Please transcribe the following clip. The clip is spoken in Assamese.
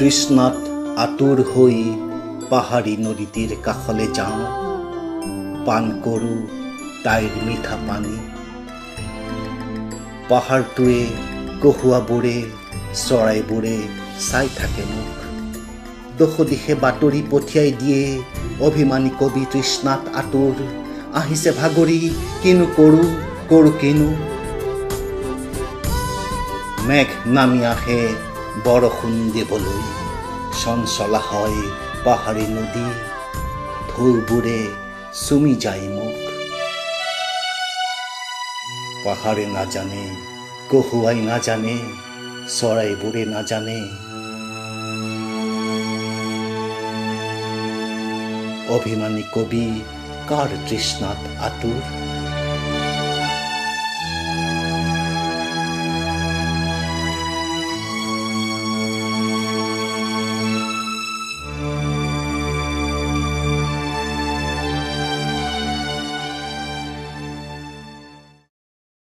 তৃষ্ণাত আতুৰ হৈ পাহাৰী নদীটিৰ কাষলৈ যাওঁ, পান কৰোঁ তাইৰ মিঠা পানী। পাহাৰটোৱে কহুৱাবোৰে চৰাইবোৰে চাই থাকে মোক, দশদিশে বাতৰি পঠিয়াই দিয়ে অভিমানী কবি তৃষ্ণাত আতুৰ আহিছে ভাগৰি, কিনো কৰোঁ কিনো। মেঘ নামি আহে বৰষুণ দিবলৈ, চঞ্চলা হয় পাহাৰী নদী, ঢৌবোৰে চুমি যায় মোক। পাহাৰে নাজানে, কহুৱাই নাজানে, চৰাইবোৰে নাজানে, অভিমানী কবি কাৰ তৃষ্ণাত আতুৰ।